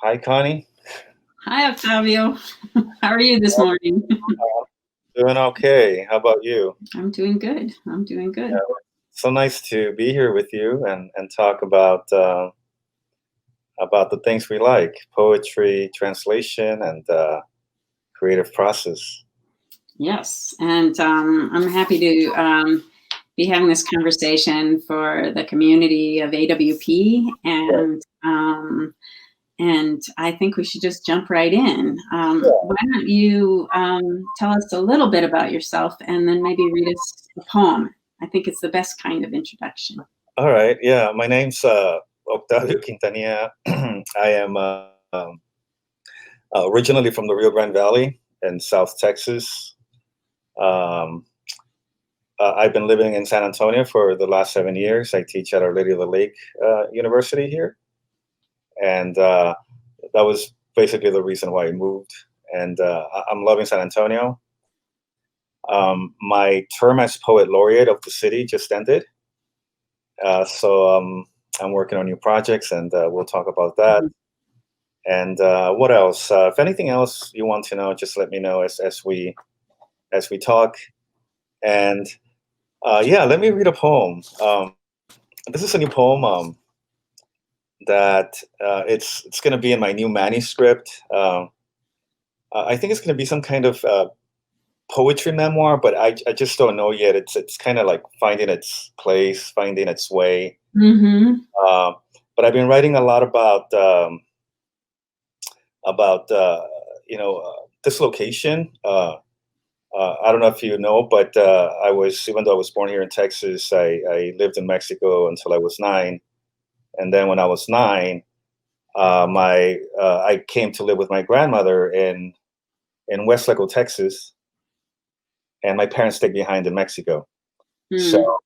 Hi, Connie. Hi, Octavio. How are you this morning? Doing okay. How about you? I'm doing good. I'm doing Yeah, good. so nice to be here with you and talk about the things we like: poetry, translation, and creative process. Yes, and I'm happy to be having this conversation for the community of AWP, and I think we should just jump right in. Why don't you tell us a little bit about yourself, and then maybe read us a poem? I think it's the best kind of introduction. All right. Yeah, my name's Octavio Quintanilla. I am originally from the Rio Grande Valley in South Texas. Um, I've been living in San Antonio for the last 7 years. I teach at Our Lady of the Lake University here, and that was basically the reason why I moved. And I'm loving San Antonio. My term as poet laureate of the city just ended, so I'm working on new projects, and we'll talk about that. And what else? If anything else you want to know, just let me know as we talk. And yeah, let me read a poem. This is a new poem that it's going to be in my new manuscript. I think it's going to be some kind of poetry memoir, but I just don't know yet. It's kind of like finding its place, finding its way. Mm-hmm. Uh, but I've been writing a lot about dislocation. I don't know if you know, but even though I was born here in Texas, I lived in Mexico until I was 9, and then when I was 9, my I came to live with my grandmother in Westlake, Texas, and my parents stayed behind in Mexico. Mm. So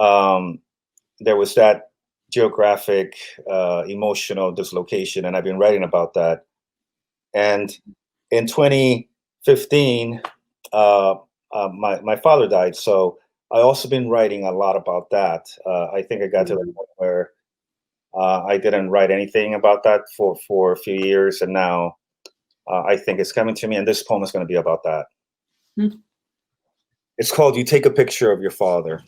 um, there was that geographic, emotional dislocation, and I've been writing about that. And in 2015, uh, my father died, so I also been writing a lot about that. I think I got to the point where I didn't write anything about that for a few years, and now I think it's coming to me, and this poem is going to be about that. Mm. It's called "You Take a Picture of Your Father."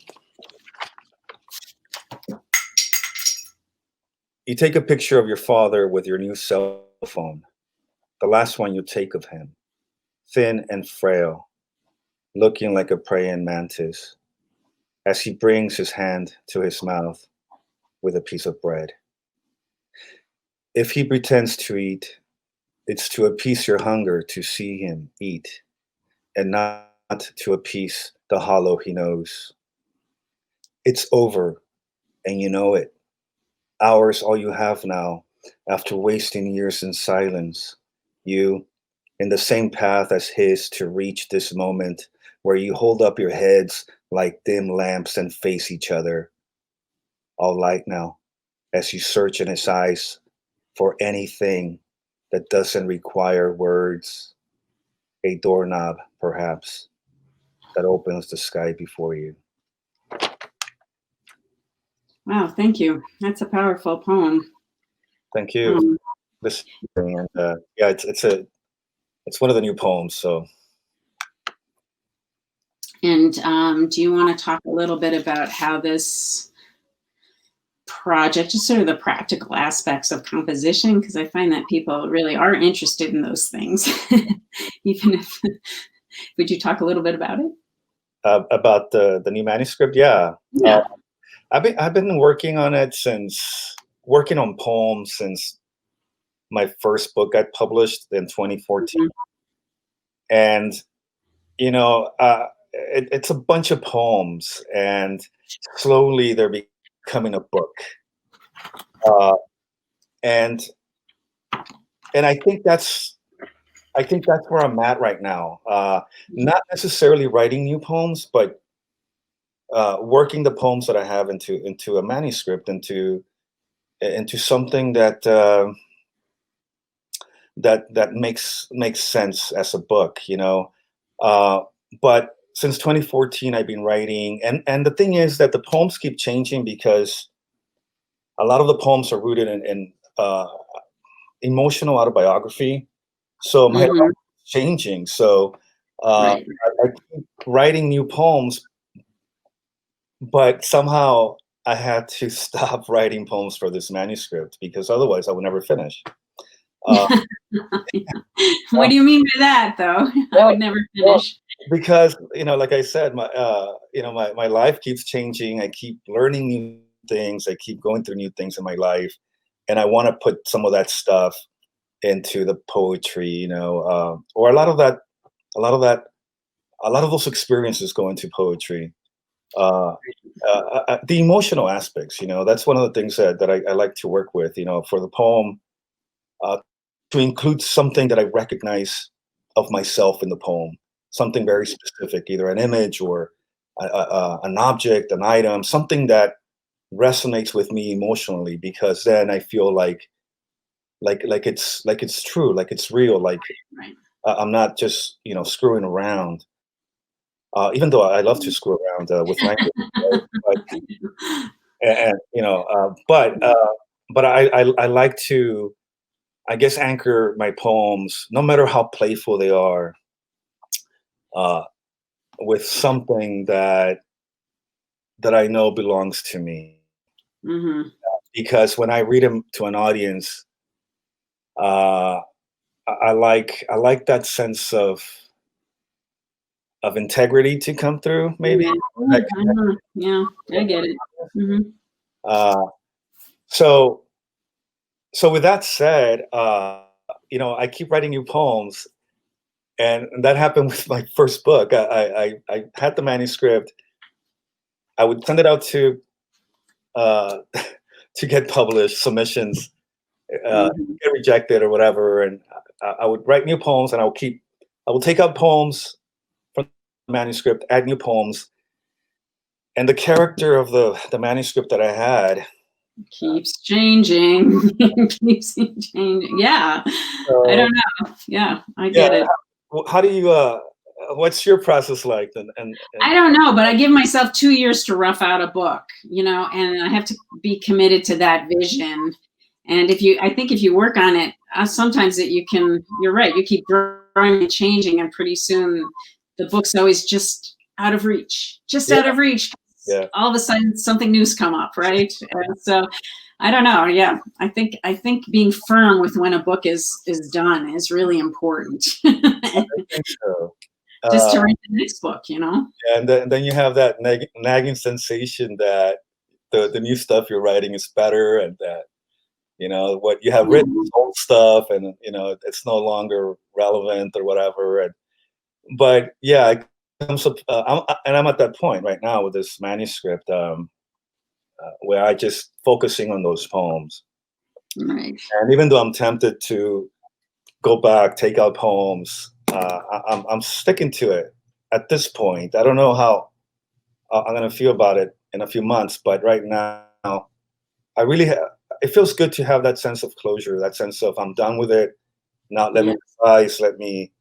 You take a picture of your father with your new cell phone, the last one you take of him, thin and frail, looking like a praying mantis, as he brings his hand to his mouth with a piece of bread. If he pretends to eat, it's to appease your hunger to see him eat, and not to appease the hollow he knows. It's over, and you know it. Hours all you have now, after wasting years in silence. You, in the same path as his to reach this moment where you hold up your heads like dim lamps and face each other. All light now, as you search in his eyes for anything that doesn't require words. A doorknob, perhaps, that opens the sky before you. Wow, thank you. That's a powerful poem. Thank you. Um, This and yeah, it's one of the new poems. So and do you want to talk a little bit about how this project, just sort of the practical aspects of composition? Because I find that people really are interested in those things. Even if, would you talk a little bit about it? about the new manuscript, yeah. Yeah. I've been working on poems since my first book got published in 2014, Mhm. and you know, it's a bunch of poems, and slowly they're becoming a book. Uh, and and I think that's where I'm at right now. Not necessarily writing new poems, but working the poems that I have into a manuscript, into something that makes sense as a book, you know. Uh, but since 2014, I've been writing, and the thing is that the poems keep changing because a lot of the poems are rooted in emotional autobiography. So my life Mhm. is changing. So Right. I keep writing new poems, but somehow I had to stop writing poems for this manuscript because otherwise I would never finish. Uh, What do you mean by that, though? I well, would never well, finish. because like I said, my life keeps changing. I keep learning new things. I keep going through new things in my life, and I want to put some of that stuff into the poetry. Or a lot of that, a lot of those experiences go into poetry. Uh, the emotional aspects, that's one of the things that I like to work with. For the poem, uh, to include something that I recognize of myself in the poem, something very specific, either an image or an object, an item, something that resonates with me emotionally, because then I feel like it's true, like it's real, like Right. I'm not just screwing around. Even though I love to screw around with language, right? But I like to, I guess, anchor my poems, no matter how playful they are, uh, with something that I know belongs to me. Mhm. Because when I read them to an audience, uh, I like that sense of integrity to come through, maybe. Yeah. That I know. Yeah, I get it. Mhm. uh, so so with that said, I keep writing new poems, and that happened with my first book. I had the manuscript. I would send it out uh, to get published, submissions, Mhm. get rejected or whatever, and I would write new poems, and I will take out poems from the manuscript, add new poems, and the character of the manuscript that I had. Keeps changing. Keeps changing. Yeah. I So don't know. Yeah, I yeah, get it. how do you? What's your process like? And I don't know, but I give myself 2 years to rough out a book, and I have to be committed to that vision. And I think if you work on it, sometimes that you're right, you keep growing and changing, and pretty soon the book's always just out of reach, just yeah, out of reach. yeah. All of a sudden, something new's come up, right? And so, I don't know. Yeah, I think being firm with when a book is done is really important, I think so. just Uh, to write the next book. and then you have that nagging sensation that the new stuff you're writing is better, and that what you have written is Mhm. old stuff, and it's no longer relevant or whatever. But yeah, it comes up, I'm at that point right now with this manuscript, where I just focusing on those poems. Right. And even though I'm tempted to go back, take out poems, I'm sticking to it at this point. I don't know how I'm gonna feel about it in a few months, but right now, I really it feels good to have that sense of closure, that sense of I'm done with it. Now let Yeah. me revise, let me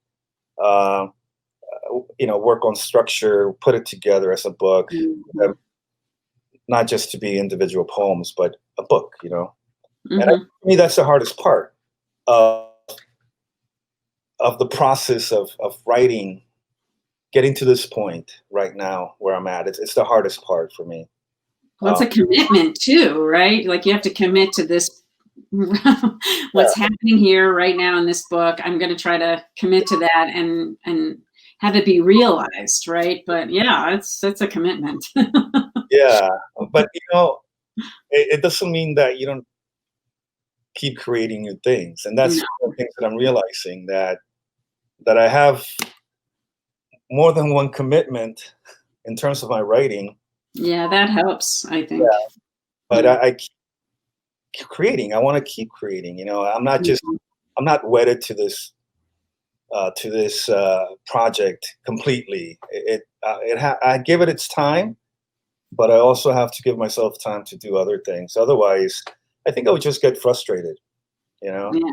uh, work on structure, put it together as a book, um, Mhm. not just to be individual poems, but a book. And Mhm. for me, that's the hardest part of the process of writing, getting to this point right now where I'm at. It's the hardest part for me. Well, it's Uh, a commitment too, right? Like you have to commit to this yeah, what's happening here right now in this book. I'm going to try to commit to that and have it be realized, right? But yeah, it's a commitment. yeah, but it doesn't mean that you don't keep creating new things, and that's No. one of the things that I'm realizing, that I have more than one commitment in terms of my writing. Yeah, that helps, I Yeah, think. but Yeah. I keep creating. I want to keep creating. Mhm. I'm not wedded to this project completely. I give it its time, but I also have to give myself time to do other things. Otherwise, I think I would just get frustrated. You know, Yeah.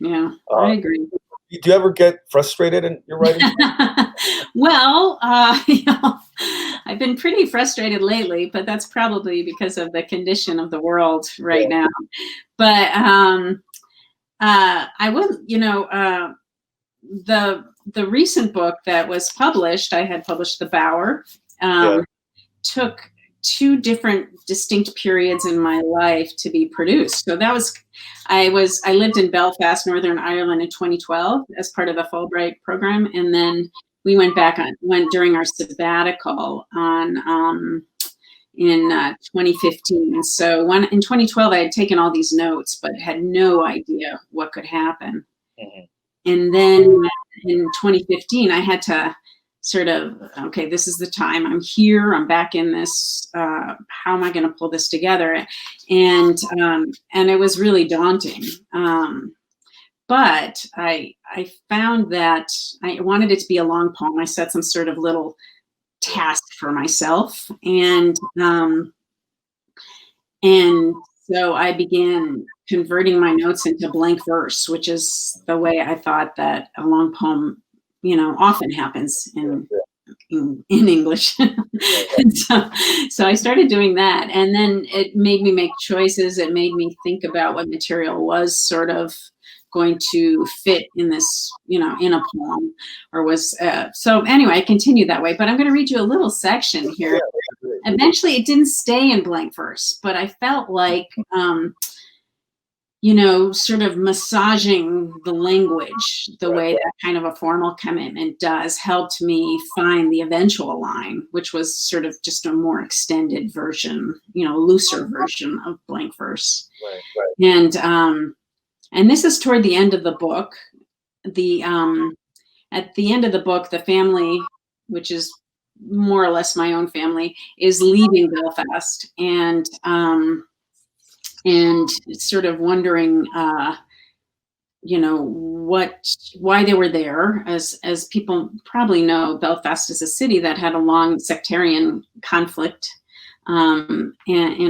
Yeah, I uh, agree. do you ever get frustrated in your writing? Well, I've been pretty frustrated lately, but that's probably because of the condition of the world right Yeah, now. But I was, the recent book that was published, I had published The Bower, took two different distinct periods in my life to be produced. So that was, I lived in Belfast, Northern Ireland in 2012 as part of the Fulbright program. And then we went during our sabbatical in 2015. So in 2012, I had taken all these notes, but had no idea what could happen. Mm-hmm. And then in 2015, I had to sort of, okay, this is the time. I'm here. I'm back in this. How am I going to pull this together? And it was really daunting. But I found that I wanted it to be a long poem. I set some sort of little task for myself, and so I began converting my notes into blank verse, which is the way I thought that a long poem, often happens in English. And so I started doing that, and then it made me make choices. It made me think about what material was sort of going to fit in this, in a poem, or was, so anyway, I continued that way, but I'm going to read you a little section here. Eventually it didn't stay in blank verse, but I felt like, sort of massaging the language the way that kind of a formal commitment does helped me find the eventual line, which was sort of just a more extended version, looser version of blank verse. Right. And this is toward the end of the book. At the end of the book, the family, which is more or less my own family, is leaving Belfast, and sort of wondering, why they were there. As people probably know, Belfast is a city that had a long sectarian conflict. And indeed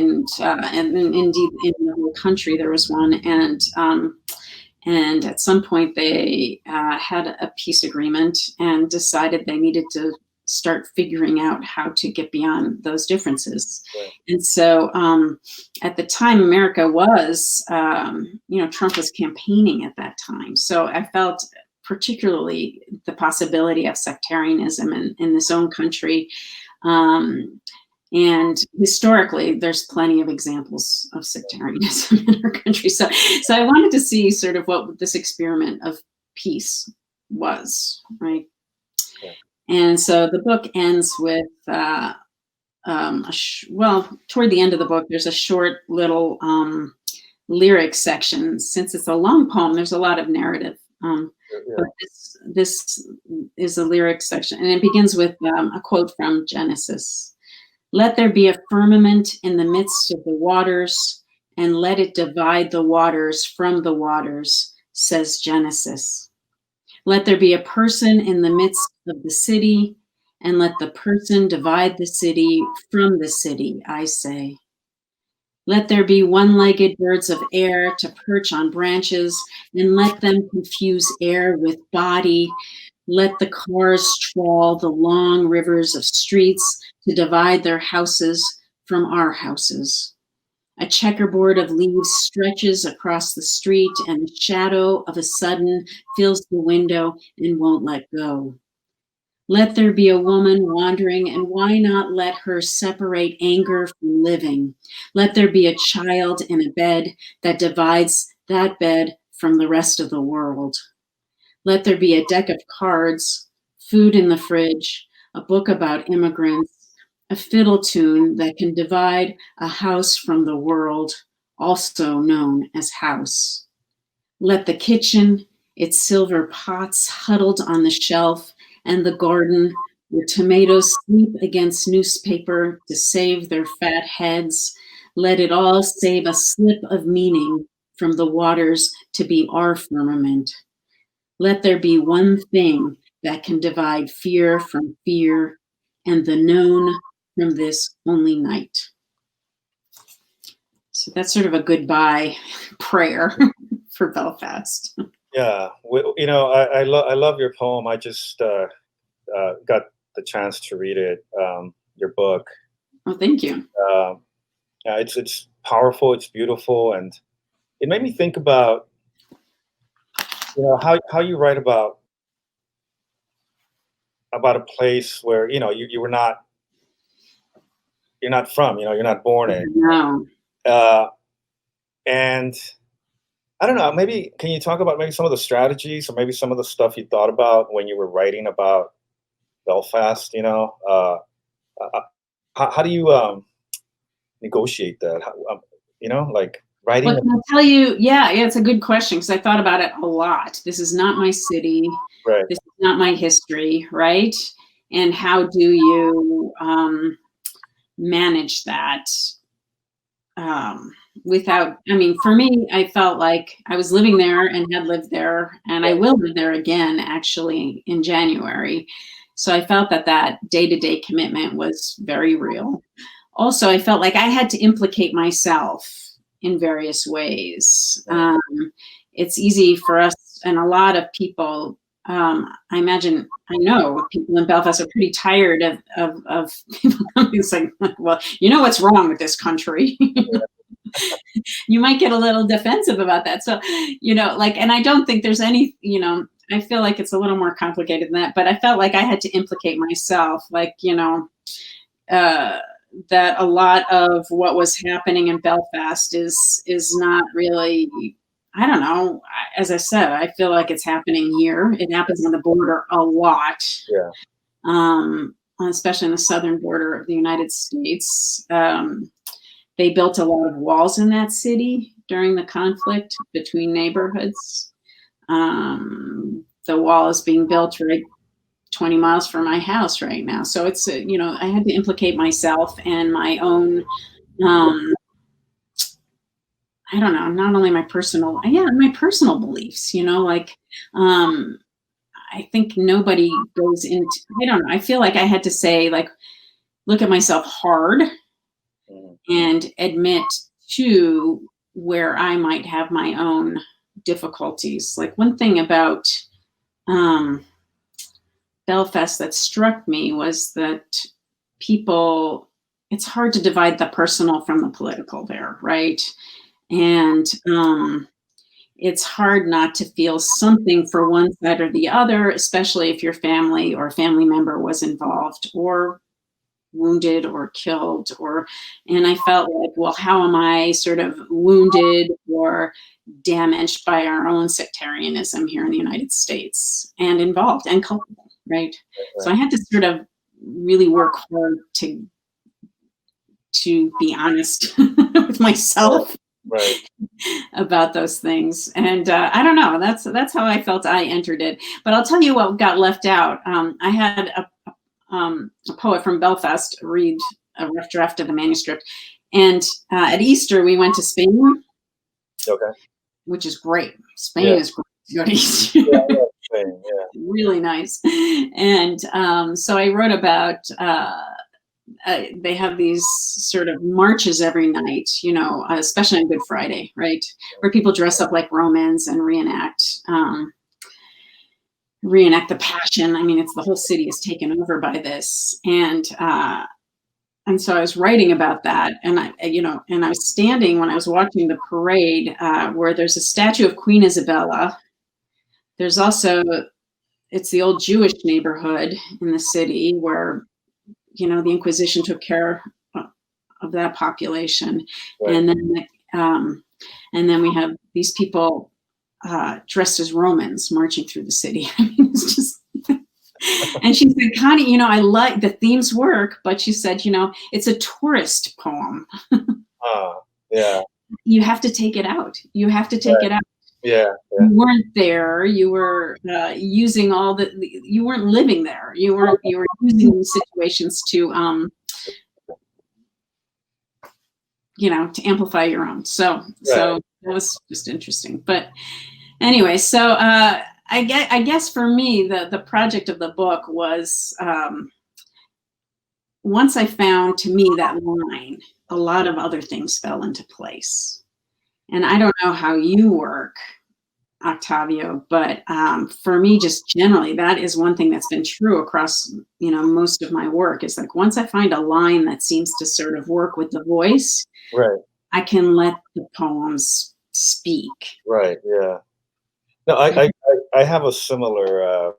in the whole country there was one, and at some point they had a peace agreement and decided they needed to start figuring out how to get beyond those differences. Right. And so at the time, America was, Trump was campaigning at that time. So I felt particularly the possibility of sectarianism in this own country. And historically, there's plenty of examples of sectarianism in our country. So I wanted to see sort of what this experiment of peace was, right? Yeah. And so the book ends with, toward the end of the book, there's a short little lyric section. Since it's a long poem, there's a lot of narrative. But this is a lyric section, and it begins with a quote from Genesis. "Let there be a firmament in the midst of the waters, and let it divide the waters from the waters, says Genesis. Let there be a person in the midst of the city, and let the person divide the city from the city, I say. Let there be one-legged birds of air to perch on branches, and let them confuse air with body. Let the cars trawl the long rivers of streets to divide their houses from our houses. A checkerboard of leaves stretches across the street, and the shadow of a sudden fills the window and won't let go. Let there be a woman wandering, and why not let her separate anger from living? Let there be a child in a bed that divides that bed from the rest of the world. Let there be a deck of cards, food in the fridge, a book about immigrants, a fiddle tune that can divide a house from the world, also known as house. Let the kitchen, its silver pots huddled on the shelf, and the garden where tomatoes sleep against newspaper to save their fat heads, let it all save a slip of meaning from the waters to be our firmament. Let there be one thing that can divide fear from fear, and the known from this only night." So that's sort of a goodbye prayer for Belfast. Yeah, I love your poem. I just got the chance to read it, your book. Oh, thank you. Yeah, it's powerful. It's beautiful, and it made me think about you know, how you write about a place where, you know, you were not, you're not from, you know, you're not born in. No. Uh, and I don't know, maybe can you talk about maybe some of the strategies or maybe some of the stuff you thought about when you were writing about Belfast, you know? Uh, how do you negotiate that? You know, like Well, writing. can I tell you, yeah, it's a good question because I thought about it a lot. This is not my city. Right. This is not my history, right? And how do you manage that without, I mean, for me, I felt like I was living there and had lived there, and I will live there again, actually, in January. So I felt that that day-to-day commitment was very real. Also, I felt like I had to implicate myself in various ways. It's easy for us, and a lot of people, I imagine, I know people in Belfast are pretty tired of people coming and saying, well, you know what's wrong with this country. You might get a little defensive about that. So, you know, like, and I don't think there's any, you know, I feel like it's a little more complicated than that, but I felt like I had to implicate myself, like, you know, that a lot of what was happening in Belfast is not really, I don't know. As I said, I feel like it's happening here. It happens on the border a lot, Yeah. especially in the southern border of the United States. They built a lot of walls in that city during the conflict between neighborhoods. The wall is being built right 20 miles from my house right now. So it's, you know, I had to implicate myself and my own, I don't know, not only my personal, my personal beliefs, you know, like, I think nobody goes into, I don't know, I feel like I had to say, like, look at myself hard and admit to where I might have my own difficulties. Like, one thing about Belfast that struck me was that people, it's hard to divide the personal from the political there, right? And it's hard not to feel something for one side or the other, especially if your family or a family member was involved or wounded or killed, or, and I felt like, well, how am I sort of wounded or damaged by our own sectarianism here in the United States, and involved and culpable, right? So I had to sort of really work hard to be honest with myself about those things. And I don't know, that's how I felt I entered it. But I'll tell you what got left out. I had a poet from Belfast read a rough draft of the manuscript. And at Easter, we went to Spain, which is great. Spain is great to go to Easter. Spain, really nice. And so I wrote about, they have these sort of marches every night, you know, especially on Good Friday, right? Where people dress up like Romans and reenact the Passion. I mean, it's the whole city is taken over by this. And so I was writing about that, and I was standing when I was watching the parade where there's a statue of Queen Isabella. There's also, it's the old Jewish neighborhood in the city where, you know, the Inquisition took care of that population. And then we have these people dressed as Romans marching through the city. I mean, it's just, and she said, Connie, you know, I like the themes work, but she said, you know, it's a tourist poem. You have to take it out. You have to take it out. You weren't there. You were using all you weren't living there. You were using these situations to, you know, to amplify your own. So that was just interesting. But anyway, so I guess for me, the project of the book was, once I found, to me, that line, a lot of other things fell into place. And I don't know how you work, Octavio, but for me, just generally, that is one thing that's been true across, you know, most of my work, is like, once I find a line that seems to sort of work with the voice, right, I can let the poems speak. Right. Yeah. No, I have a similar,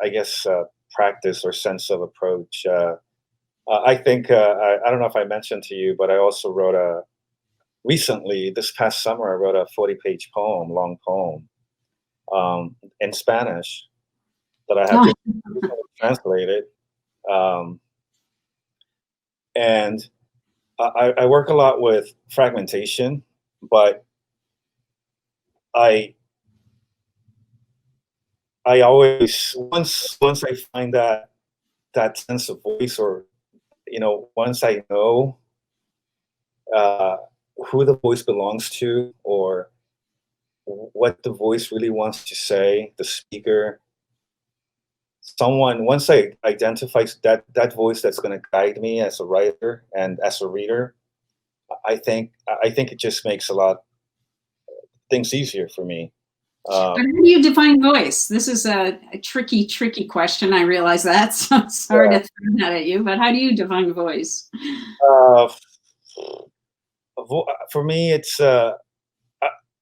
I guess, practice or sense of approach. I think I don't know if I mentioned to you, but I also wrote a recently this past summer. I wrote a 40-page poem, long poem, in Spanish that I had Oh, to recently translated. Um, and I work a lot with fragmentation, but I I always once I find that sense of voice, or once I know uh, who the voice belongs to, or what the voice really wants to say, the speaker, someone, once I identify that voice that's going to guide me as a writer and as a reader, I think it just makes a lot things easier for me. but Um, how do you define voice? This is a tricky, tricky question. I realize that. So sorry yeah. to throw that at you, but how do you define voice? uh, for me, it's uh,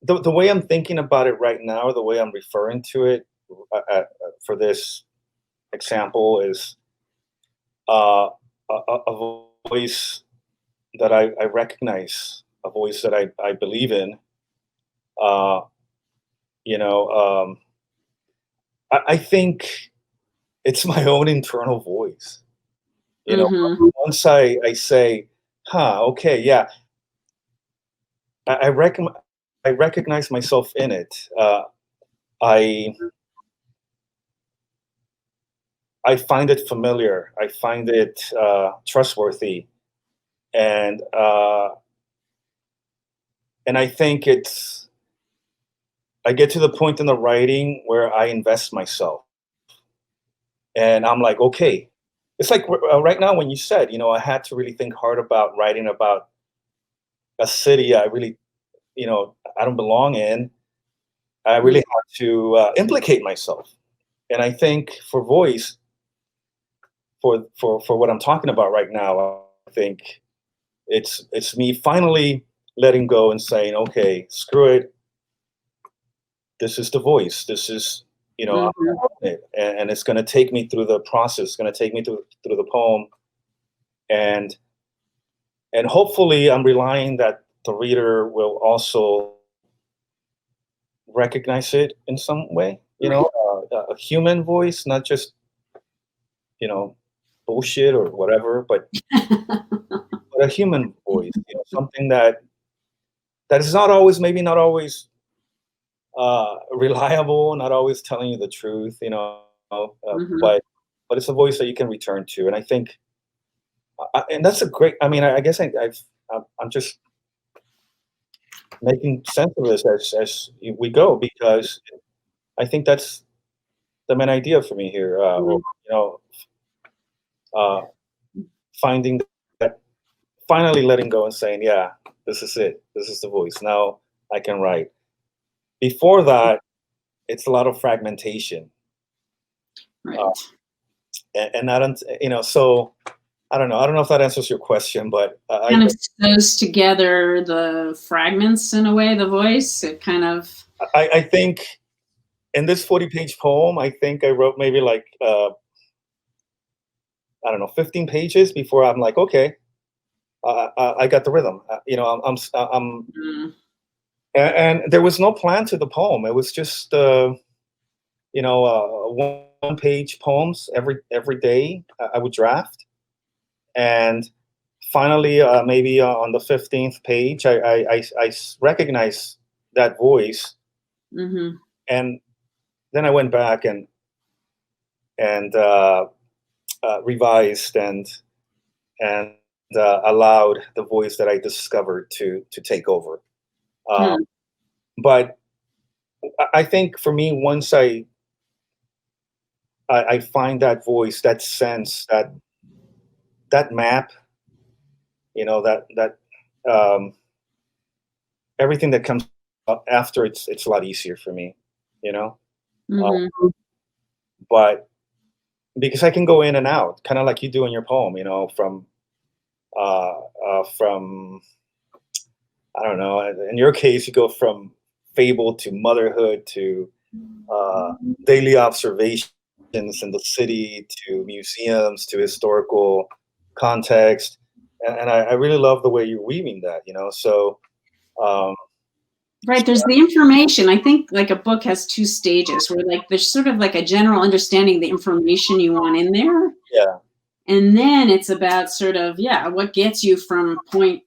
the way I'm thinking about it right now, the way I'm referring to it for this example is a voice that I recognize, a voice that I believe in. Uh, you know, I think it's my own internal voice. You know, Mm-hmm. once I say, "Huh, okay, yeah," I, I, rec- I recognize myself in it. I I find it familiar. I find it trustworthy, and I think I get to the point in the writing where I invest myself, and I'm like, okay, it's like right now when you said, I had to really think hard about writing about a city I really, I don't belong in. I really have to implicate myself, and I think for voice, for what I'm talking about right now, I think it's me finally letting go and saying, okay, screw it. This is the voice. This is, I'm Mm-hmm. gonna own it, and it's going to take me through the process. It's going to take me through the poem, and hopefully, I'm relying that the reader will also recognize it in some way. Right. A human voice, not just you know bullshit or whatever, but a human voice. Something that is not always, maybe not always reliable, not always telling you the truth, Mm-hmm. but it's a voice that you can return to, and I think, and that's a great. I mean, I guess I'm just making sense of this as we go, because I think that's the main idea for me here, or uh, finding that, finally letting go and saying, yeah, this is it. This is the voice. Now I can write. Before that, it's a lot of fragmentation, uh, Right. and I don't, so I don't know. I don't know if that answers your question, but Kind of sews together the fragments in a way, the voice. It kind of I think in this 40-page poem, I think I wrote maybe like I don't know, 15 pages before I'm like, okay, I got the rhythm. mm, And there was no plan to the poem. It was just one-page poems every day. I would draft, and finally, maybe on the 15th page, I recognized that voice, mhm, and then I went back and revised and allowed the voice that I discovered to take over. Uh, hmm, but I think for me, once I find that voice, that sense, that map, that um, everything that comes up after, it's a lot easier for me, you know. mhm, Uh, but because I can go in and out, kind of like you do in your poem, from I don't know. In your case, you go from fable to motherhood to daily observations in the city to museums to historical context. And I really love the way you're weaving that, you know. So, Right, there's the information. I think like a book has two stages where like there's sort of like a general understanding of the information you want in there. yeah, And then it's about sort of, yeah, what gets you from point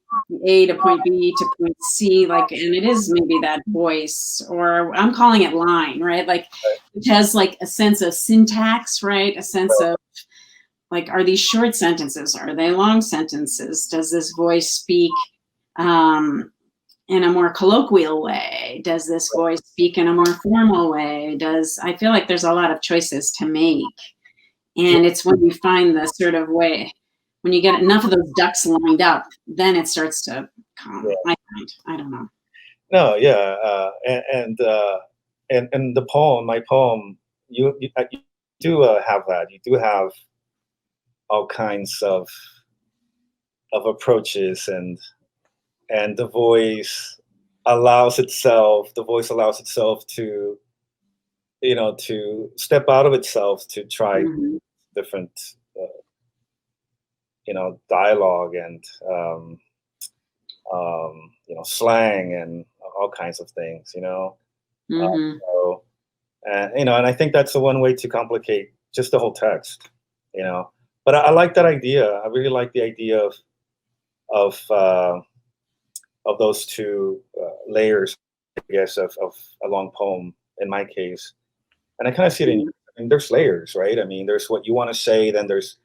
A to point B to point C, like, and it is maybe that voice, or I'm calling it line, right? Like, which has like a sense of syntax, right? A sense of like, are these short sentences? Are they long sentences? Does this voice speak in a more colloquial way? Does this voice speak in a more formal way? I feel like there's a lot of choices to make. And it's when you find the sort of way, when you get enough of those ducks lined up, then it starts to come. I don't know. no, yeah, and the poem, my poem, you do have that. You do have all kinds of approaches, and the voice allows itself. The voice allows itself to, you know, to step out of itself to try different, you know, dialogue and you know, slang and all kinds of things, you know. So, and you know, and I think that's the one way to complicate just the whole text, you know. But I like that idea. I really like the idea of those two layers, I guess, of a long poem in my case. And I kind of see it in. I mean, there's layers, right? I mean, there's what you want to say, then there's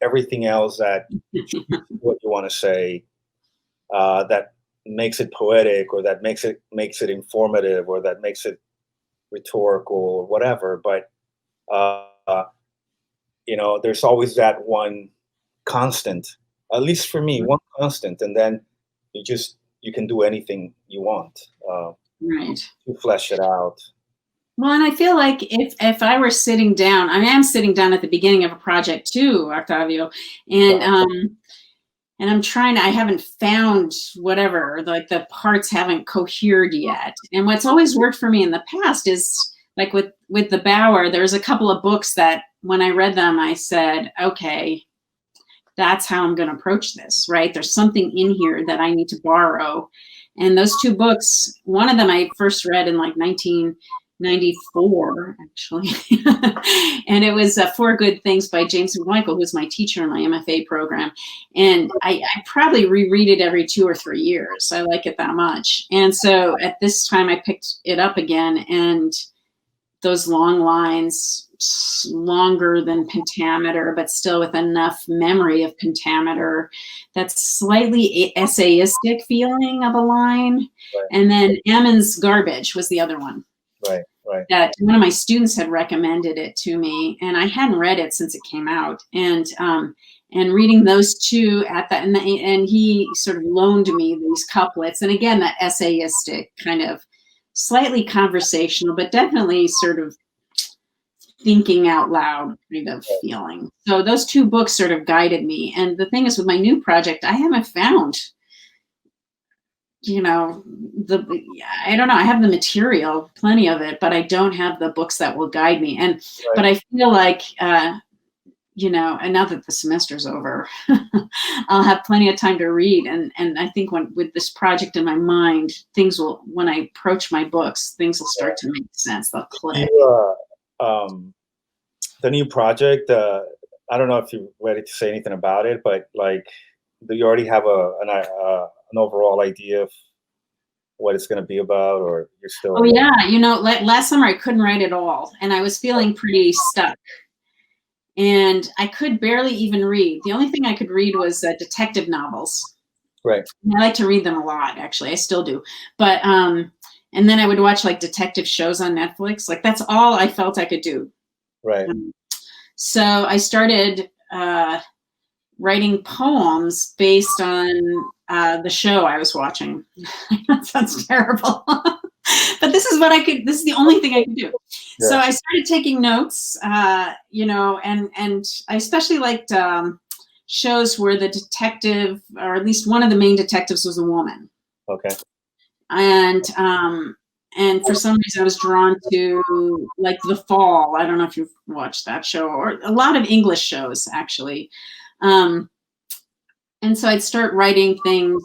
everything else that what you want to say that makes it poetic, or that makes it informative, or that makes it rhetorical, or whatever. But you know, there's always that one constant, at least for me, one constant, and then you can do anything you want Right. to flesh it out. Well, and I feel like if I were sitting down, I am sitting down at the beginning of a project too, Octavio, and I'm trying to, I haven't found whatever, like the parts haven't cohered yet. And what's always worked for me in the past is like with the Bauer, there's a couple of books that when I read them, I said, okay, that's how I'm going to approach this, right? There's something in here that I need to borrow. And those two books, one of them I first read in like 1994, actually. And it was Four Good Things by James McMichael, who's my teacher in my MFA program. And I probably reread it every 2 or 3 years. I like it that much. And so at this time I picked it up again, and those long lines, longer than pentameter, but still with enough memory of pentameter, that's slightly essayistic feeling of a line. Right. And then Ammon's Garbage was the other one. Right. That one of my students had recommended it to me, and I hadn't read it since it came out. And reading those two at that, and he sort of loaned me these couplets. And again, that essayistic kind of slightly conversational, but definitely sort of thinking out loud kind of feeling. So those two books sort of guided me. And the thing is, with my new project, I haven't found, you know, I don't know, I have the material, plenty of it, but I don't have the books that will guide me. And but I feel like you know, and now that the semester's over, I'll have plenty of time to read. And I think with this project in my mind, things will, when I approach my books, things will start to make sense. They'll click. The new project, I don't know if you're ready to say anything about it, but like, do you already have an overall idea of what it's going to be about, or you're still? Oh yeah, you know, last summer I couldn't write at all, and I was feeling pretty stuck. And I could barely even read. The only thing I could read was detective novels. Right. And I like to read them a lot, actually. I still do. But and then I would watch like detective shows on Netflix. Like that's all I felt I could do. Right. So I started writing poems based on the show I was watching. That sounds terrible. But this is what I could, this is the only thing I could do. Yeah. So I started taking notes, you know, and I especially liked shows where the detective, or at least one of the main detectives, was a woman. Okay. And and for some reason I was drawn to like The Fall. I don't know if you've watched that show, or a lot of English shows actually. And so I'd start writing things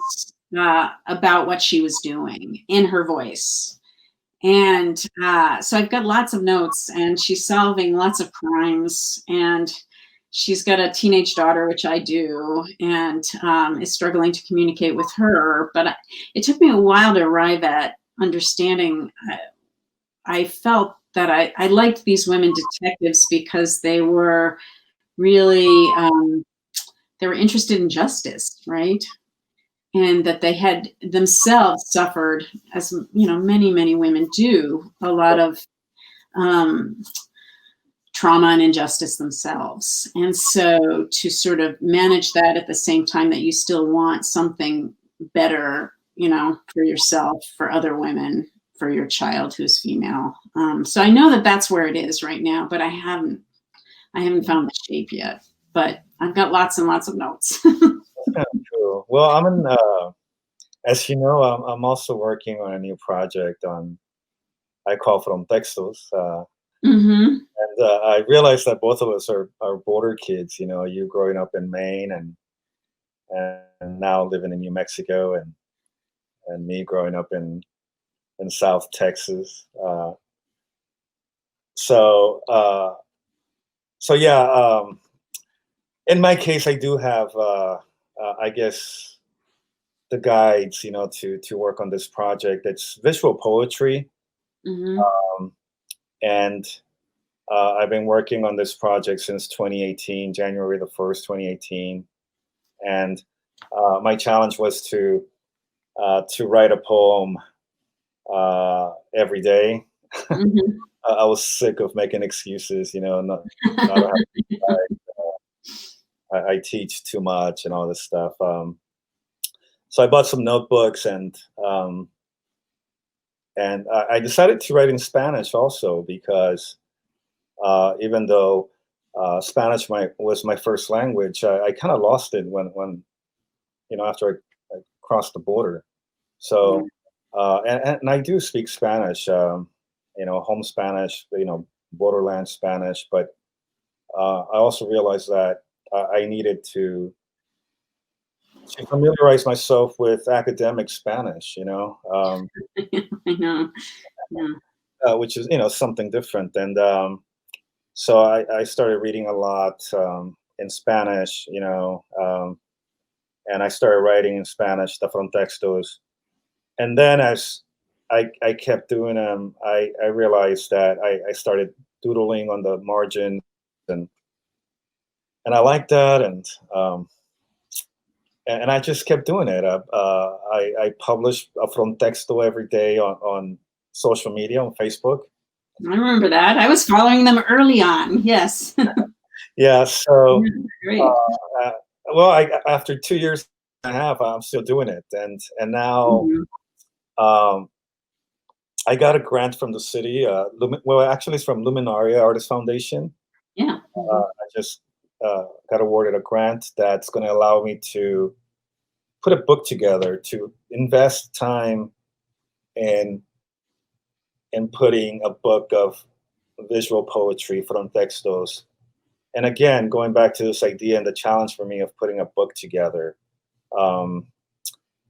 about what she was doing in her voice. And so I've got lots of notes, and she's solving lots of crimes, and she's got a teenage daughter, which I do, and is struggling to communicate with her. But it took me a while to arrive at understanding. I felt that I liked these women detectives because they were really they were interested in justice, right? And that they had themselves suffered, as you know, many women do, a lot of trauma and injustice themselves. And so to sort of manage that at the same time that you still want something better, you know, for yourself, for other women, for your child who's female. So I know that that's where it is right now, but I haven't found the shape yet. But I've got lots and lots of notes. Cool. Well, I'm in, as you know, I'm also working on a new project I call Frontextos. Mm-hmm. And I realized that both of us are border kids. You know, you growing up in Maine and now living in New Mexico, and me growing up in South Texas. So so yeah, in my case, I do have, I guess, the guides, you know, to work on this project. It's visual poetry, Mm-hmm. and I've been working on this project since 2018, January the 1st, 2018. And my challenge was to write a poem every day. Mm-hmm. I was sick of making excuses, you know, not having time. I teach too much and all this stuff. So I bought some notebooks, and I decided to write in Spanish also because even though Spanish was my first language, I kind of lost it when you know, after I crossed the border. Yeah. So and I do speak Spanish, you know, home Spanish, you know, borderland Spanish, but I also realized that I needed to familiarize myself with academic Spanish, you know, I know. Yeah. which is, you know, something different. And so I started reading a lot in Spanish, you know, and I started writing in Spanish, the Frontextos. And then as I kept doing them, I realized that I started doodling on the margin, and I liked that, and I just kept doing it. I published a Frontexto every day on social media, on Facebook. I remember that. I was following them early on. Yes. Yeah, so Yeah, great. uh, well, after 2 years and a half, I'm still doing it, and now Mhm. um, I got a grant from the city. Well, actually, it's from Luminaria Artist Foundation. Yeah. Mhm. I just got awarded a grant that's going to allow me to put a book together, to invest time in putting a book of visual poetry from textos. And again, going back to this idea and the challenge for me of putting a book together. Um,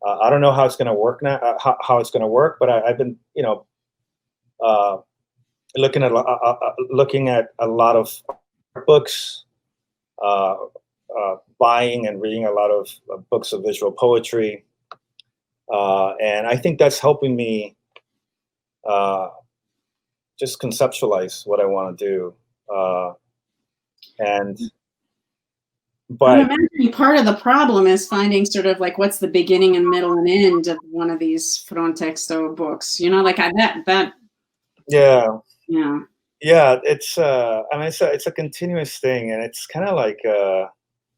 I don't know how it's going to work now, how it's going to work, but I've been, you know, uh, looking at a lot of books, uh, buying and reading a lot of books of visual poetry, and I think that's helping me uh, just conceptualize what I want to do. And I would but imagine part of the problem is finding sort of like what's the beginning and middle and end of one of these Frontexto books. You know, like that. yeah, Yeah. yeah, it's I mean, it's a continuous thing, and it's kind of like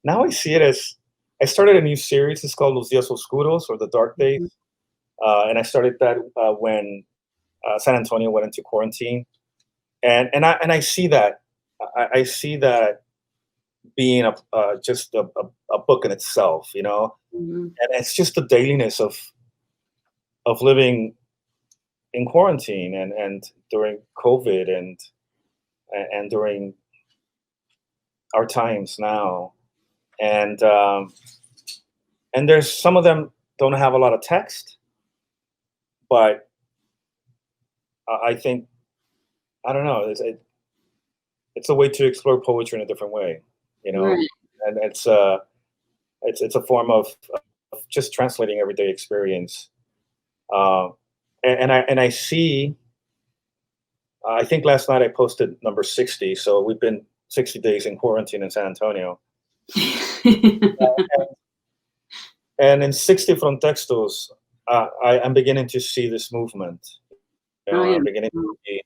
now I see it as I started a new series. It's called Los Días Oscuros, or the Dark Days, Mhm. and I started that when San Antonio went into quarantine, and I see that I see that being just a book in itself, you know, Mhm. and it's just the dailiness of living in quarantine and during COVID and during our times now, and there's some of them don't have a lot of text, but I think I don't know. It's a way to explore poetry in a different way, you know, Right. and it's a form of just translating everyday experience. Uh, and I see. I think last night I posted number 60, so we've been 60 days in quarantine in San Antonio, and in 60 Frontextos, I'm beginning to see this movement. You Oh know, yeah. I'm beginning to see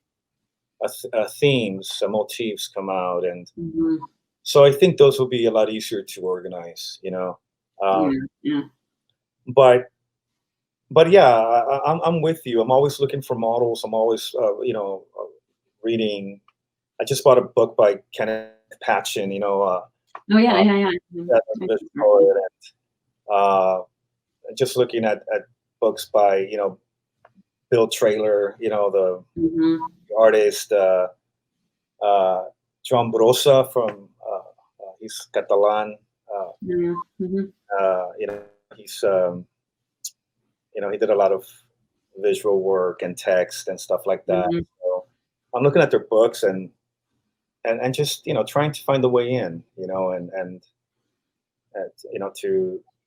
themes, motifs come out, and Mhm. so I think those will be a lot easier to organize. You know, Yeah. um, Yeah. but but yeah, I'm with you. I'm always looking for models. I'm always reading. I just bought a book by Kenneth Patchen. Oh yeah. Uh, Yeah. Yeah. Mhm. that I English think so. poet, and just looking at books by Bill Trailer. Mhm. The artist uh, Joan Brossa from he's Catalan. Uh, Yeah. Mhm. you know, he's he did a lot of visual work and text and stuff like that. Mhm. So I'm looking at their books and just trying to find the way in, and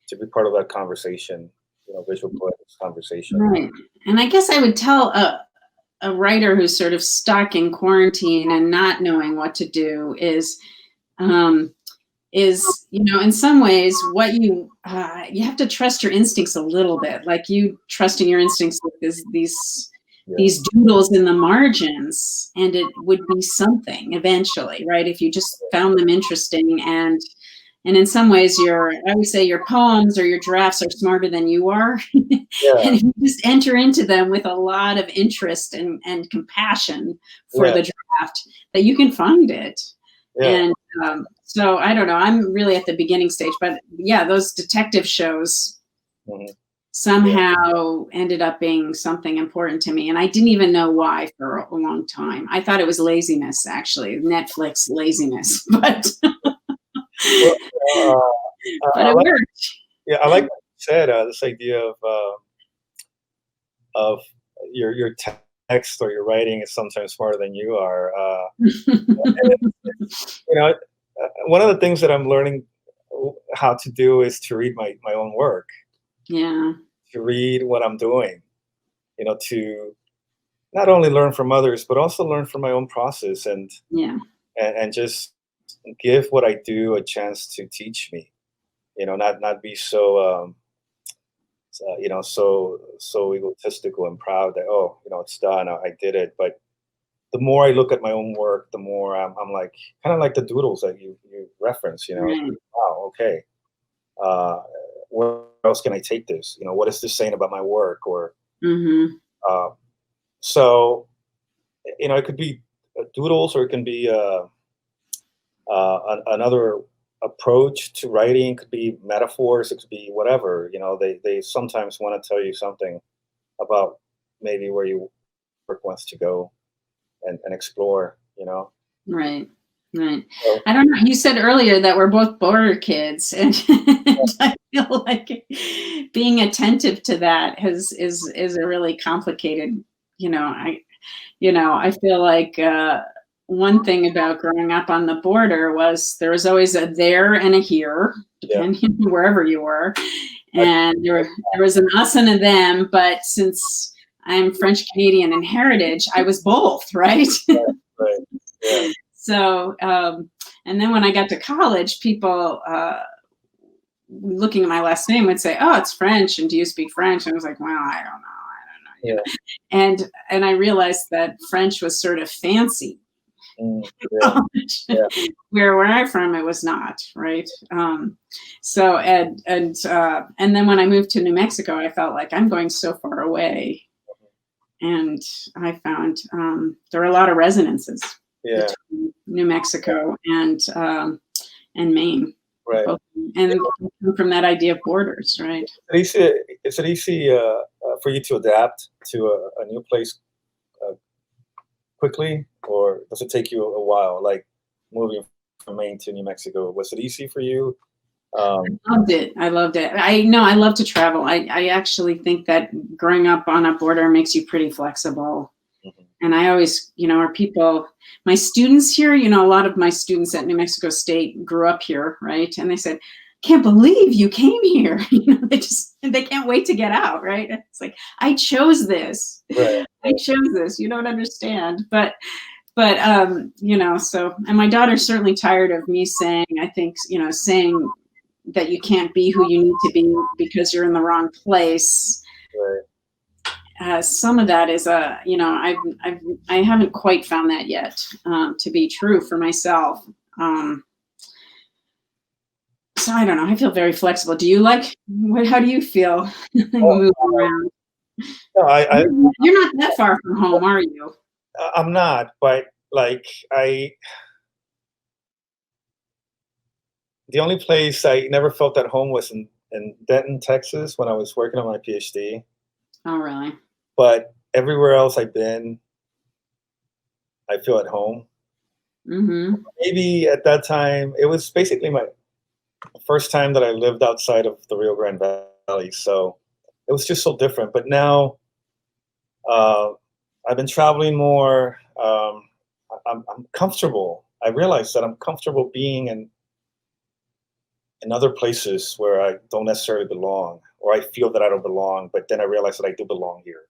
to be part of that conversation, visual poetics conversation. Right. And I guess I would tell a writer who's sort of stuck in quarantine and not knowing what to do um, in some ways what you have to trust your instincts a little bit, like you trusting your instincts with Yeah, these doodles in the margins, and it would be something eventually, right, if you just found them interesting. And in some ways, I would say your poems or your drafts are smarter than you are. yeah, And if you just enter into them with a lot of interest and compassion for yeah, the draft, that you can find it. yeah. And so I don't know, I'm really at the beginning stage, but yeah, those detective shows Mhm. Yeah. somehow ended up being something important to me. And I didn't even know why for a long time. I thought it was laziness, actually, Netflix laziness, but Well, but I it like, worked. yeah, I like what you said. This idea of your text or your writing is sometimes smarter than you are. And one of the things that I'm learning how to do is to read my own work, Yeah, to read what I'm doing, to not only learn from others, but also learn from my own process yeah, and just give what I do a chance to teach me. Not be so so egotistical and proud that it's done, I did it. But the more I look at my own work, the more I'm like kind of like the doodles that you reference. right. Wow, okay. Uh, where else can I take this? What is this saying about my work? Or Mhm. uh, so it could be doodles, or it can be another approach to writing. It could be metaphors. It could be whatever. They sometimes want to tell you something about maybe where your work wants to go and explore. Right, right. So I don't know, you said earlier that we're both border kids, and I feel like being attentive to that is a really complicated, I feel like, one thing about growing up on the border was there was always a there and a here, yeah, depending on wherever you were, I, and there was an us and a them, but since I'm French Canadian in heritage, I was both, right? right, yeah, So, and then when I got to college, people looking at my last name would say, "Oh, it's French, and do you speak French?" And I was like, "Well, I don't know, yeah, And I realized that French was sort of fancy yeah, college, yeah, where I'm from, it was not, right? So and then when I moved to New Mexico, I felt like I'm going so far away, and I found there are a lot of resonances yeah, between New Mexico and Maine, right. both, and they come from that idea of borders, right? It's an easy for you to adapt to a new place quickly, or does it take you a while? Like moving from Maine to New Mexico, was it easy for you? Loved it. I loved it. I know I love to travel. I actually think that growing up on a border makes you pretty flexible. Mhm. And I always, are people, my students here, a lot of my students at New Mexico State grew up here, right? And they said, can't believe you came here. They can't wait to get out, right? It's like, I chose this. Right. I chose this. You don't understand. But so, and my daughter's certainly tired of me saying, I think, saying that you can't be who you need to be because you're in the wrong place. Right. Some of that is I haven't quite found that yet to be true for myself. So I don't know. I feel very flexible. Do you how do you feel moving around? No, You're not that far from home, are you? I'm not, but like the only place I never felt at home was in Denton, Texas, when I was working on my PhD. Oh, really? But everywhere else I've been, I feel at home. Mm-hmm. Maybe at that time, it was basically my first time that I lived outside of the Rio Grande Valley, so it was just so different. But now I've been traveling more. I'm comfortable. I realize that I'm comfortable being in other places where I don't necessarily belong, or I feel that I don't belong, but then I realize that I do belong here,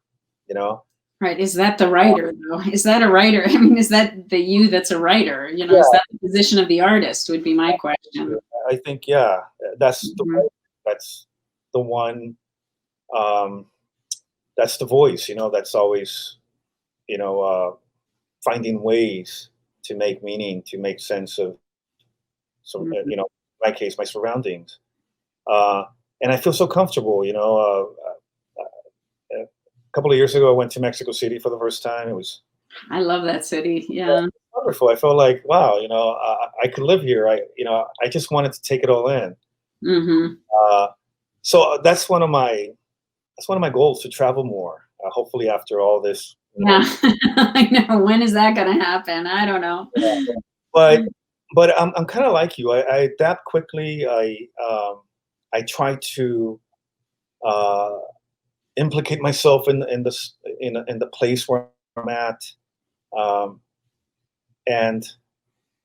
you know? Right. Is that the writer, though? Is that a writer? I mean, is that the you that's a writer? Yeah. Is that the position of the artist would be my question. I think, yeah, that's Mhm. that's the one, that's the voice, that's always, finding ways to make meaning, to make sense of, so, Mhm. in my case, my surroundings. Uh, and I feel so comfortable, a couple of years ago, I went to Mexico City for the first time. It was I love that city. Yeah. wonderful. I felt like, wow, I could live here. I just wanted to take it all in. Mm-hmm. So that's one of my goals, to travel more. Hopefully, after all this, Yeah. I know. When is that going to happen? I don't know. but I'm kind of like you. I adapt quickly. I try to uh, implicate myself in the place where I'm at. Um, and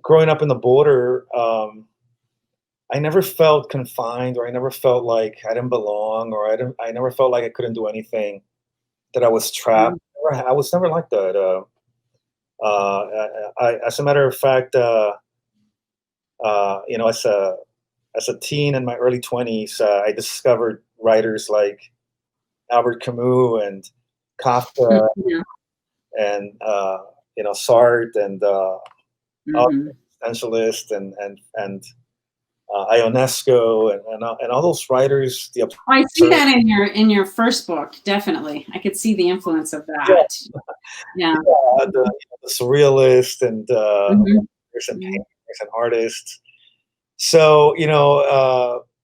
growing up in the border, I never felt confined, or I never felt like I didn't belong, or I never felt like I couldn't do anything, that I was trapped. I was never like that. As a matter of fact, as a teen in my early 20s, I discovered writers like Albert Camus and Kafka Yeah. and Sartre and Mm-hmm. existentialist and Ionesco and all those writers. The Oh, I see absurd, that in your first book. Definitely, I could see the influence of yeah, that. Yeah. the surrealist and Mm-hmm. there's and painters and artists. So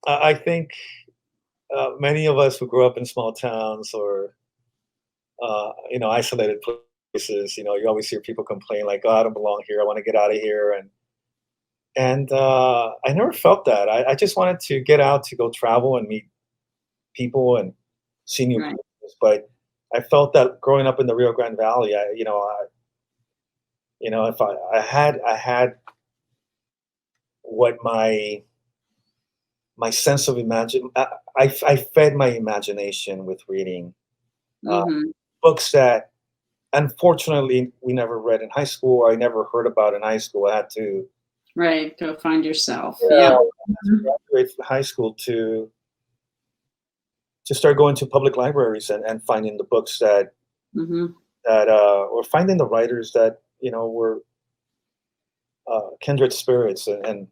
I think many of us who grew up in small towns or isolated places, you always hear people complain like, "Oh, I don't belong here. I want to get out of here." And I never felt that. I just wanted to get out, to go travel and meet people and see new Right. places. But I felt that growing up in the Rio Grande Valley, if I had what my sense of I fed my imagination with reading uh, Mm-hmm. books that unfortunately we never read in high school, or I never heard about in high school. I had to, Right. Go find yourself. yeah, Yeah. I had to graduate from high school to start going to public libraries and finding the books Mm-hmm. or finding the writers that were kindred spirits and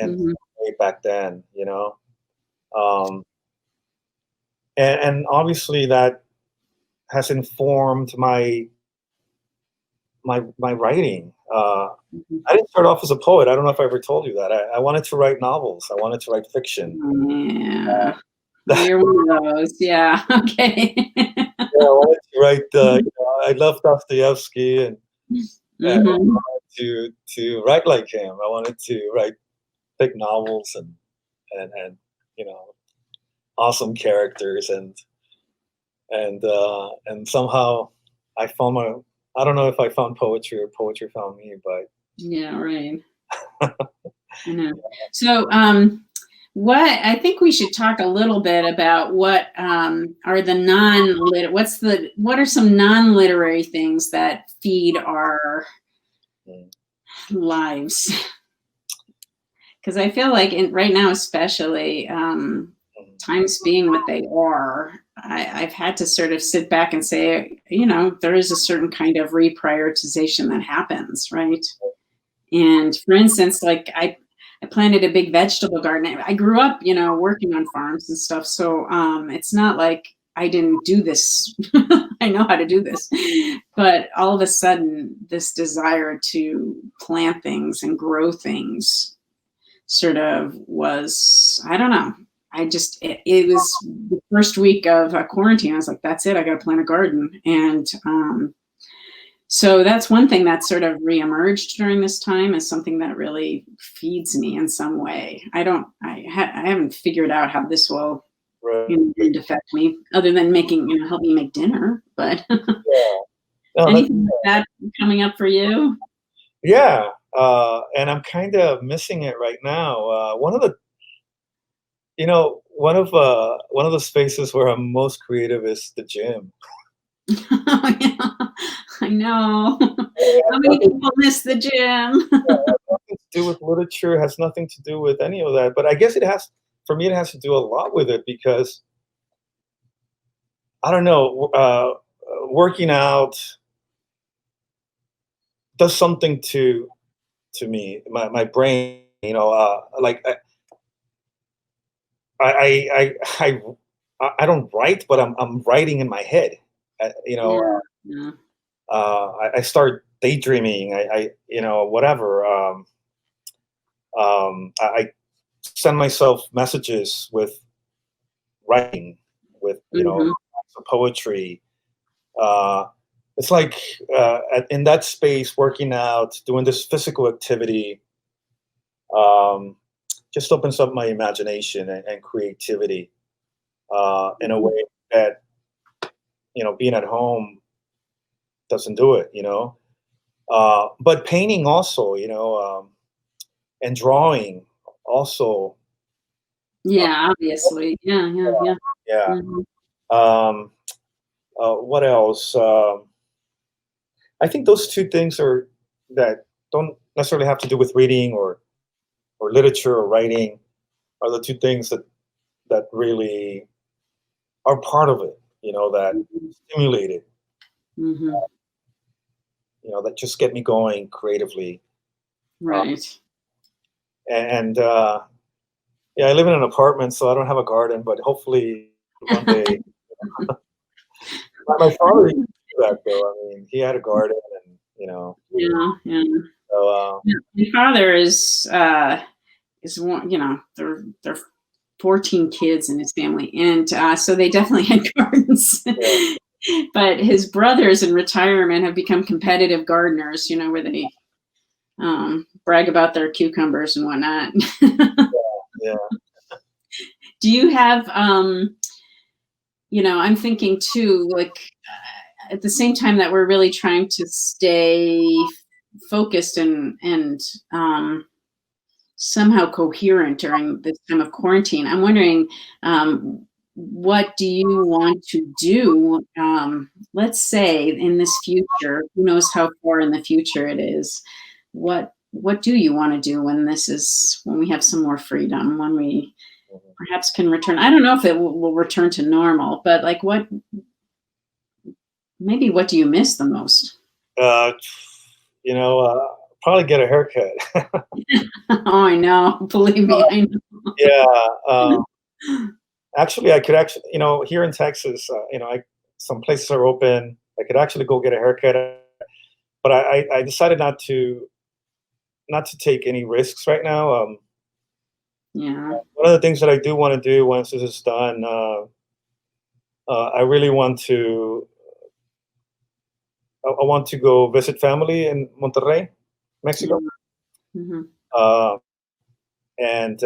Mm-hmm. way back then, um, and obviously that has informed my writing. Mm-hmm. I didn't start off as a poet. I don't know if I ever told you that. I wanted to write novels. I wanted to write fiction. Yeah. Well, you're one of those. Yeah. Okay. I wanted to write. I love Dostoevsky, and I Mhm. wanted to write like him. I wanted to write big novels and you know awesome characters and somehow I found my. I don't know if I found poetry or poetry found me, but Yeah, right. I know. So, what I think we should talk a little bit about what are the what are some non-literary things that feed our mm, lives? Because I feel like right now, especially, mm, times being what they are, I've had to sort of sit back and say, there is a certain kind of reprioritization that happens, right? And for instance, like I planted a big vegetable garden. I grew up, working on farms and stuff. So it's not like I didn't do this. I know how to do this. But all of a sudden, this desire to plant things and grow things sort of was, I don't know. It was the first week of quarantine. I was like, that's it. I got to plant a garden. And so that's one thing that sort of reemerged during this time as something that really feeds me in some way. I haven't figured out how this will right, affect me other than help me make dinner. But yeah. No, that's anything like that coming up for you? yeah. And I'm kind of missing it right now. One of the spaces where I'm most creative is the gym. Oh, yeah, I know. It has How many nothing people miss the gym? to do with literature, has nothing to do with any of that. But I guess it has, for me, it has to do a lot with it because I don't know, working out does something to me, my brain. Like I don't write, but I'm writing in my head. Yeah, yeah. I start daydreaming. Whatever. I send myself messages with writing, with Mhm. poetry. Uh, it's like in that space, working out, doing this physical activity, um, just opens up my imagination and creativity in a way that being at home doesn't do it. But painting also, and drawing also. Uh, Yeah, obviously. Yeah, yeah, yeah. yeah. Mhm. Um, what else? I think those two things are that don't necessarily have to do with reading or literature or writing are the two things that really are part of it. That Mhm. stimulate it. Mhm. That just get me going creatively. Uh, Right. and yeah, I live in an apartment, so I don't have a garden, but hopefully one day. My father used to do that though. I mean, he had a garden, and Yeah, yeah. so Yeah, my father is one, they're 14 kids in his family, and so they definitely had gardens. yeah, But his brothers in retirement have become competitive gardeners, where they brag about their cucumbers and whatnot. yeah, Do you have, I'm thinking too, like at the same time that we're really trying to stay focused and somehow coherent during this time of quarantine. I'm wondering, what do you want to do? Let's say in this future, who knows how far in the future it is? What do you want to do when we have some more freedom, when we mhm. perhaps can return? I don't know if it will return to normal, but like what do you miss the most? Uh, probably get a haircut. Oh, I know. Believe me, I Yeah. know. Actually, I could actually, here in Texas, some places are open. I could actually go get a haircut, but I decided not to take any risks right now. Yeah. One of the things that I do want to do once this is done, I really want to. I want to go visit family in Monterrey, Mexico, Mm-hmm. uh, and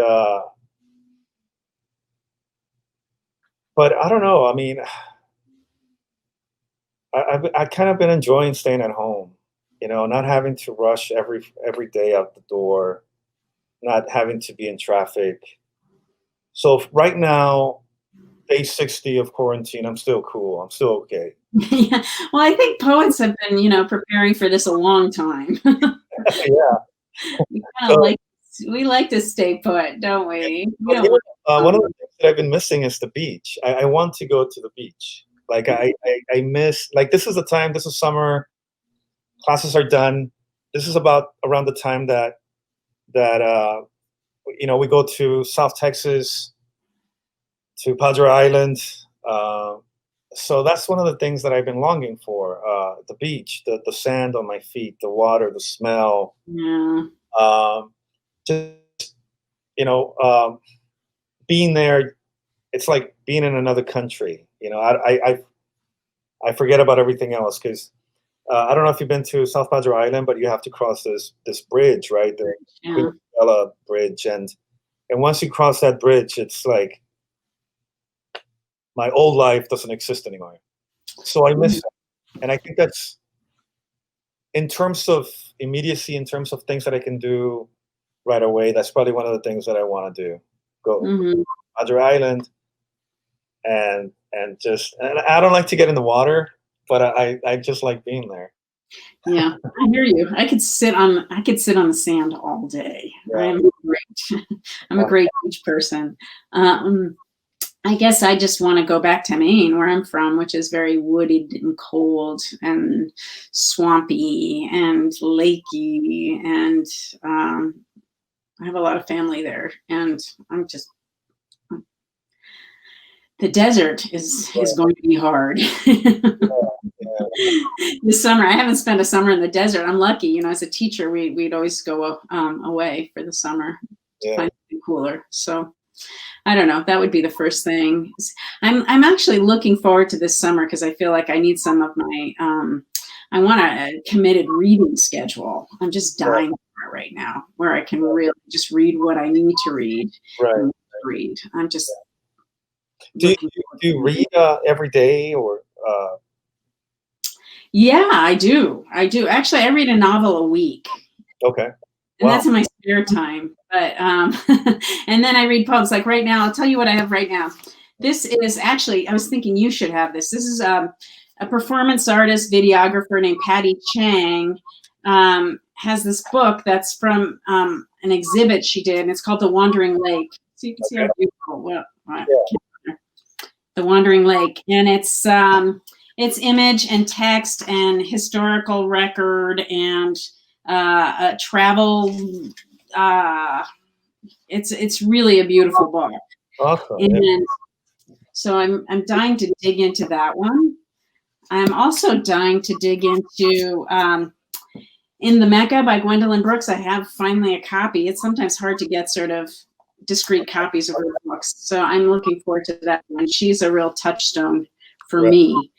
but I don't know. I mean, I kind of been enjoying staying at home. Not having to rush every day out the door, not having to be in traffic. So right now, day 60 of quarantine, I'm still cool. I'm still okay. Yeah. Well, I think poets have been, preparing for this a long time. Yeah. We kind of So we like to stay put, don't we? We but, don't want one of the things that I've been missing is the beach. I want to go to the beach. Like I miss, like, this is the time. This is summer. Classes are done. This is about around the time that we go to South Texas, to Padre Island. Uh, so that's one of the things that I've been longing for: the beach, the sand on my feet, the water, the smell. yeah. Um, just you know, um, being there, it's like being in another country. I forget about everything else because I don't know if you've been to South Padre Island, but you have to cross this bridge, right? The Yeah. Quintanilla bridge, and once you cross that bridge, it's like my old life doesn't exist anymore. So I miss it, and I think that's, in terms of immediacy, in terms of things that I can do right away. That's probably one of the things that I want to do. Go Mm-hmm. Padre Island, and I don't like to get in the water, but I just like being there. Yeah, I hear you. I could sit on the sand all day. Yeah. I'm a great beach person. Um, I guess I just want to go back to Maine, where I'm from, which is very wooded and cold and swampy and lakey, and I have a lot of family there, and I'm just the desert is going to be hard. Yeah. This summer, I haven't spent a summer in the desert. I'm lucky, as a teacher, we'd always go away for the summer to Yeah. find something cooler. So I don't know. That would be the first thing. I'm actually looking forward to this summer because I feel like I need some of my. I want a committed reading schedule. I'm just dying for it right now, where I can really just read what I need to read Right. and read. I'm just Do you, looking forward do to you it. read every day, or Yeah, I do. I do. Actually, I read a novel a week. okay? And Wow. that's in my spare time. But and then I read poems. Like right now, I'll tell you what I have right now. This is actually, I was thinking you should have this. This is a performance artist, videographer named Patty Chang. Has this book that's from an exhibit she did, and it's called The Wandering Lake. So you can see how beautiful. The Wandering Lake, and it's image and text and historical record and travel. Uh, it's really a beautiful book, Awesome. Yeah. and so I'm dying to dig into that one. I'm also dying to dig into In the Mecca by Gwendolyn Brooks. I have finally a copy. It's sometimes hard to get sort of discrete copies of her books, so I'm looking forward to that one. She's a real touchstone for Right. me,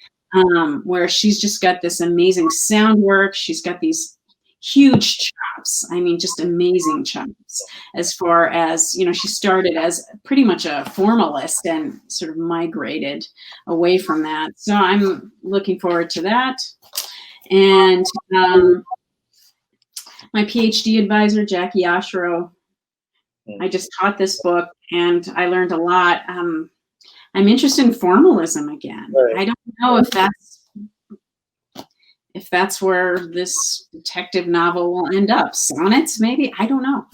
where she's just got this amazing sound work. She's got these huge chops. I mean, just amazing chops. As far as, she started as pretty much a formalist and sort of migrated away from that. So I'm looking forward to that. And my PhD advisor, Jackie Oshro, I just taught this book and I learned a lot. I'm interested in formalism again. Right. I don't know if that's where this detective novel will end up. Sonnets, maybe? I don't know.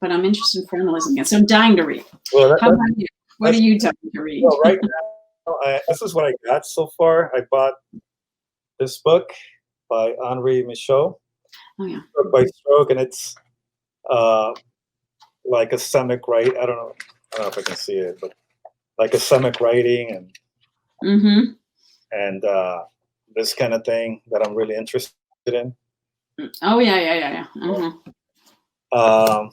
But I'm interested in formalism again. So I'm dying to read. Well, How about you? What are you dying to read? well, right now, this is what I got so far. I bought this book by Henri Michaud, Oh yeah. Stroke by Stroke, and it's like a semic write. I don't know if I can see it, but like a semic writing Mm-hmm. and this kind of thing that I'm really interested in. Oh yeah. Mm-hmm. Um,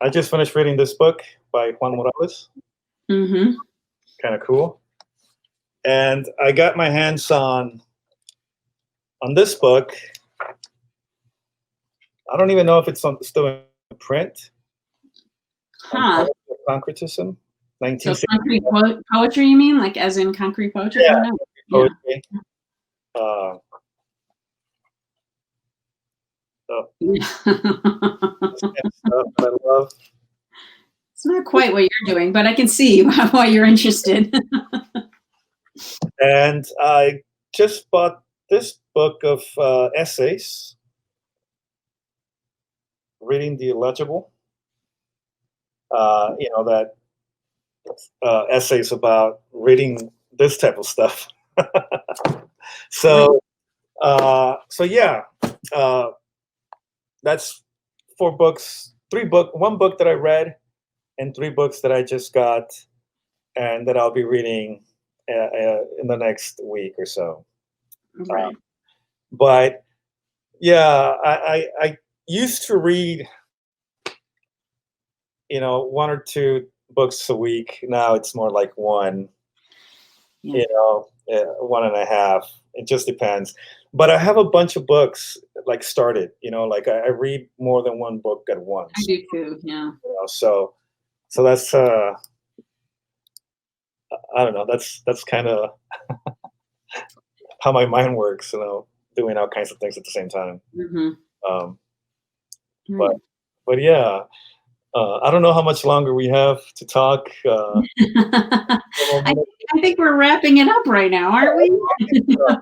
I just finished reading this book by Juan Morales. Mm-hmm. kind of cool. And I got my hands on this book. I don't even know if it's still in print. Huh. Concretism, So 1960. concrete poetry, you mean? Like as in concrete poetry? Yeah, Oh, no. poetry. Yeah. Stuff that I love. It's not quite what you're doing, but I can see why you're interested. And I just bought this book of essays, Reading the Illegible. You know, that essays about reading this type of stuff. So, so yeah, that's 4 books, 1 book that I read, and 3 books that I just got, and that I'll be reading in the next week or so. Right. But yeah, I used to read, you know, 1 or 2 books a week. Now it's more like 1, Yeah. you know, 1.5. It just depends. But I have a bunch of books like started, you know, like I read more than 1 book at once. I do too, yeah. You know, so that's I don't know, that's kind of how my mind works, you know, doing all kinds of things at the same time. Um, but Right. but yeah, I don't know how much longer we have to talk. I think we're wrapping it up right now, aren't we? Yeah.